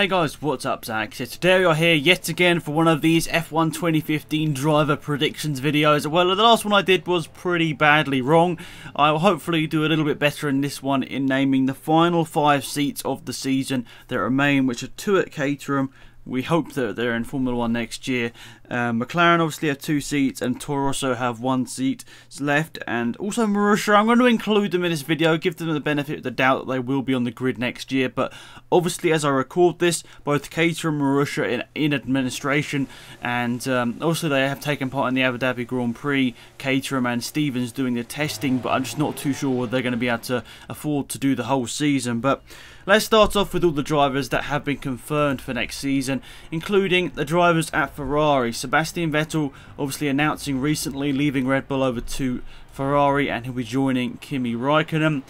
Hey guys, what's up? Zach. So today we are here yet again for one of these F1 2015 driver predictions videos. Well, the last one I did was pretty badly wrong. I will hopefully do a little bit better in this one in naming the final 5 seats of the season that remain, which are 2 at Caterham. We hope that they're in Formula 1 next year. McLaren obviously have 2 seats and Toro Rosso have 1 seat left. And also Marussia, I'm going to include them in this video, give them the benefit of the doubt that they will be on the grid next year. But obviously as I record this, both Caterham and Marussia in administration, and also they have taken part in the Abu Dhabi Grand Prix. Caterham and Stevens doing the testing, but I'm just not too sure whether they're going to be able to afford to do the whole season. But let's start off with all the drivers that have been confirmed for next season, including the drivers at Ferrari. Sebastian Vettel obviously announcing recently leaving Red Bull over to Ferrari, and he'll be joining Kimi Raikkonen.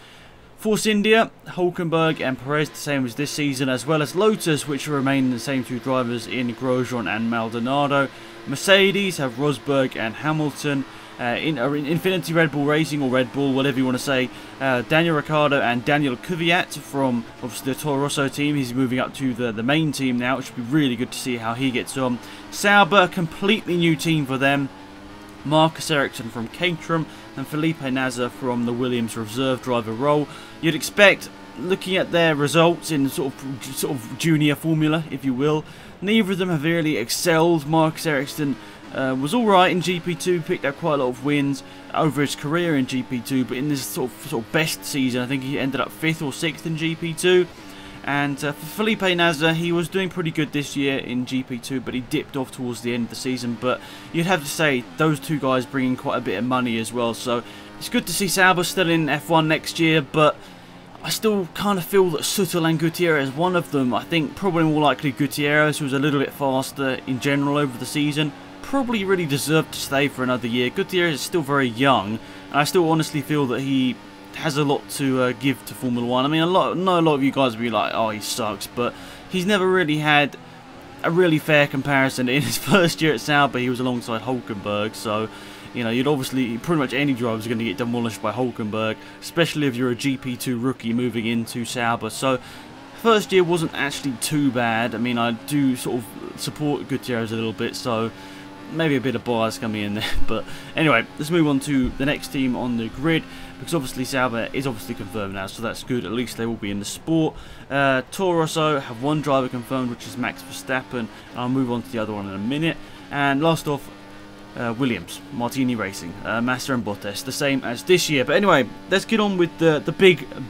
Force India, Hulkenberg and Perez the same as this season, as well as Lotus, which will remain the same 2 drivers in Grosjean and Maldonado. Mercedes have Rosberg and Hamilton. In Infinity Red Bull Racing, or Red Bull, whatever you want to say, Daniel Ricciardo and Daniel Kvyat from obviously the Toro Rosso team. He's moving up to the main team now. It should be really good to see how he gets on. Sauber, completely new team for them. Marcus Ericsson from Caterham and Felipe Nasr from the Williams reserve driver role. You'd expect, looking at their results in sort of junior formula, if you will, neither of them have really excelled. Marcus Ericsson was alright in GP2, picked up quite a lot of wins over his career in GP2, but in this sort of best season, I think he ended up 5th or 6th in GP2. And for Felipe Nasr, he was doing pretty good this year in GP2, but he dipped off towards the end of the season. But you'd have to say those 2 guys bring in quite a bit of money as well, so it's good to see Sauber still in F1 next year. But I still kind of feel that Suttel and Gutierrez, one of them, I think probably more likely Gutierrez, who was a little bit faster in general over the season, probably really deserved to stay for another year. Gutierrez is still very young, and I still honestly feel that he has a lot to give to Formula 1. I mean, a lot of you guys will be like, oh, he sucks, but he's never really had a really fair comparison. In his first year at Sauber, he was alongside Hulkenberg, so you know, you'd obviously, pretty much any driver is going to get demolished by Hulkenberg, especially if you're a GP2 rookie moving into Sauber. So first year wasn't actually too bad. I mean, I do sort of support Gutierrez a little bit, so maybe a bit of bias coming in there. But anyway, let's move on to the next team on the grid, because obviously Sauber is obviously confirmed now, so that's good. At least they will be in the sport. Toro Rosso have 1 driver confirmed, which is Max Verstappen. I'll move on to the other one in a minute. And last off, Williams, Martini Racing, Massa and Bottas, the same as this year. But anyway, let's get on with the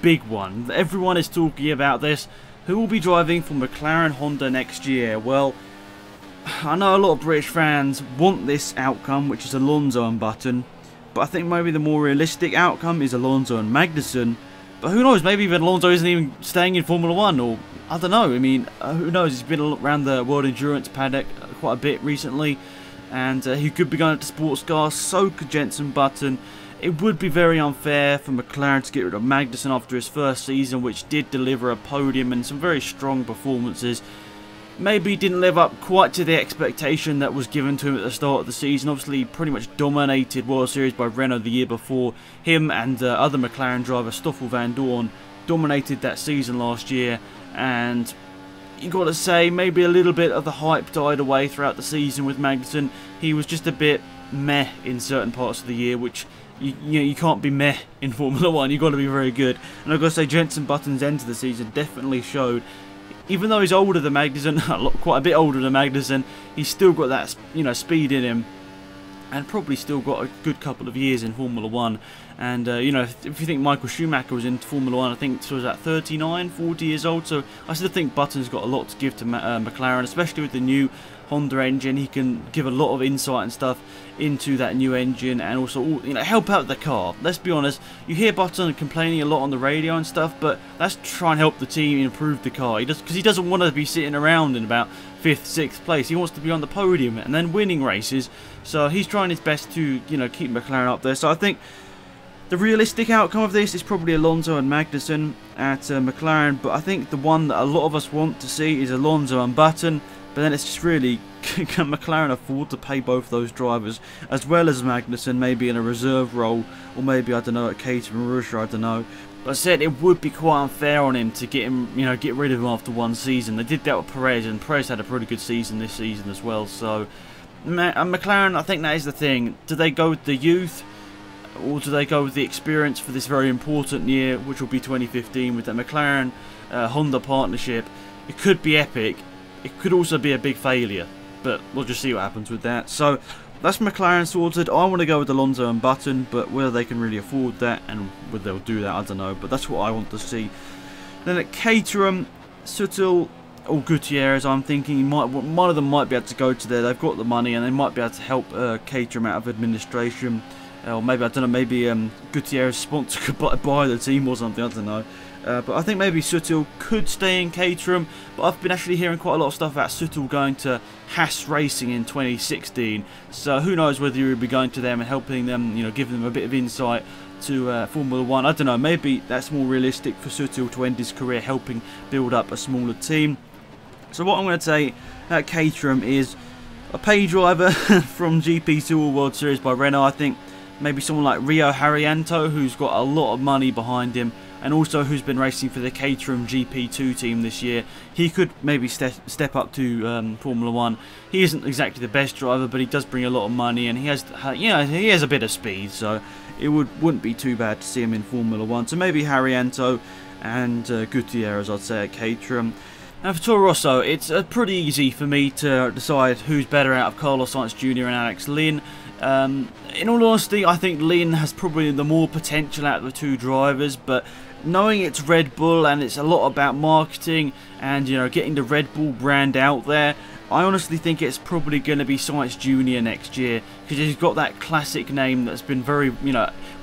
big one. Everyone is talking about this. Who will be driving for McLaren Honda next year? Well, I know a lot of British fans want this outcome, which is Alonso and Button, but I think maybe the more realistic outcome is Alonso and Magnussen. But who knows, maybe even Alonso isn't even staying in Formula 1, or I don't know. I mean, who knows, he's been around the World Endurance paddock quite a bit recently, and he could be going to sports cars, so could Jenson Button. It would be very unfair for McLaren to get rid of Magnussen after his first season, which did deliver a podium and some very strong performances. Maybe didn't live up quite to the expectation that was given to him at the start of the season. Obviously, he pretty much dominated World Series by Renault the year before. Him and other McLaren driver Stoffel Van Dorn dominated that season last year, and you got to say maybe a little bit of the hype died away throughout the season with Magnussen. He was just a bit meh in certain parts of the year, which you can't be meh in Formula 1. You've got to be very good. And I've got to say, Jenson Button's end to the season definitely showed. Even though he's older than Magnussen, quite a bit older than Magnussen, he's still got that, speed in him, and probably still got a good couple of years in Formula 1. And if you think Michael Schumacher was in Formula 1, I think he was at 39, 40 years old. So I still think Button's got a lot to give to McLaren, especially with the new Honda engine. He can give a lot of insight and stuff into that new engine, and also help out the car. Let's be honest, you hear Button complaining a lot on the radio and stuff, but let's try and help the team improve the car. Because he doesn't want to be sitting around in about 5th, 6th place. He wants to be on the podium and then winning races. So he's trying his best to keep McLaren up there. So I think the realistic outcome of this is probably Alonso and Magnussen at McLaren, but I think the one that a lot of us want to see is Alonso and Button. But then it's just really, can McLaren afford to pay both those drivers, as well as Magnussen, maybe in a reserve role, or maybe, I don't know, at Caterham, Marussia, I don't know. But I said it would be quite unfair on him to get him, get rid of him after one season. They did that with Perez, and Perez had a pretty good season this season as well. So, McLaren, I think that is the thing. Do they go with the youth, or do they go with the experience for this very important year, which will be 2015, with the McLaren Honda partnership? It could be epic. It could also be a big failure, but we'll just see what happens with that. So that's McLaren sorted. I want to go with Alonso and Button, but whether they can really afford that and whether they'll do that, I don't know. But that's what I want to see. Then at Caterham, Suttel or Gutierrez, I'm thinking one of them might be able to go to there. They've got the money and they might be able to help Caterham out of administration. Or maybe, I don't know, maybe Gutierrez sponsor could buy the team or something, I don't know. But I think maybe Suttel could stay in Caterham. But I've been actually hearing quite a lot of stuff about Suttel going to Haas Racing in 2016. So who knows whether he would be going to them and helping them, giving them a bit of insight to Formula 1. I don't know, maybe that's more realistic for Suttel to end his career helping build up a smaller team. So what I'm going to say at Caterham is a pay driver from GP2 or World Series by Renault. I think maybe someone like Rio Haryanto, who's got a lot of money behind him, and also who's been racing for the Caterham GP2 team this year. He could maybe step up to Formula 1. He isn't exactly the best driver, but he does bring a lot of money, and he has a bit of speed, so it wouldn't be too bad to see him in Formula 1. So maybe Haryanto and Gutierrez, I'd say, at Caterham. And for Toro Rosso, it's pretty easy for me to decide who's better out of Carlos Sainz Jr. and Alex Lynn. In all honesty, I think Lynn has probably the more potential out of the two drivers, but knowing it's Red Bull and it's a lot about marketing and getting the Red Bull brand out there, I honestly think it's probably going to be Sainz Jr. next year, because he's got that classic name that's been very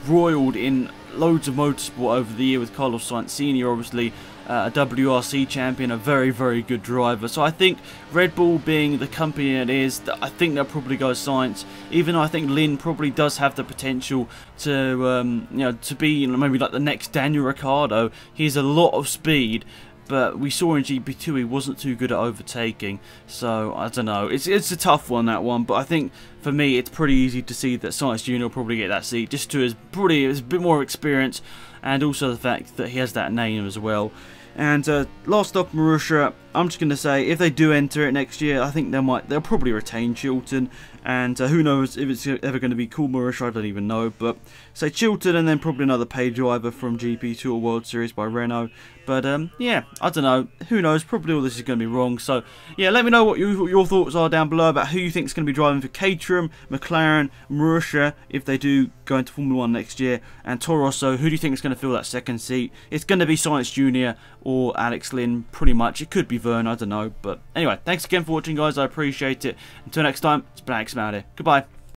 roiled in loads of motorsport over the year, with Carlos Sainz Sr. obviously a WRC champion, a very, very good driver. So I think Red Bull being the company it is, I think they'll probably go Sainz, even though I think Lynn probably does have the potential to to be maybe like the next Daniel Ricciardo. He has a lot of speed, but we saw in GP2 he wasn't too good at overtaking. So I don't know, it's a tough one, that one, but I think for me it's pretty easy to see that Sainz Jr. will probably get that seat, just to his a bit more experience, and also the fact that he has that name as well. And last up, Marussia. I'm just going to say, if they do enter it next year, I think they'll probably retain Chilton. And who knows if it's ever going to be called Marussia, I don't even know. But say Chilton, and then probably another pay driver from GP2 or World Series by Renault. But yeah, I don't know. Who knows? Probably all this is going to be wrong. So yeah, let me know what your thoughts are down below about who you think is going to be driving for Caterham, McLaren, Marussia, if they do go into Formula 1 next year, and Toro Rosso. Who do you think is going to fill that second seat? It's going to be Sainz Jr. or Alex Lynn, pretty much. It could be Vern, I don't know. But anyway, thanks again for watching, guys. I appreciate it. Until next time, it's Black X out here. Goodbye.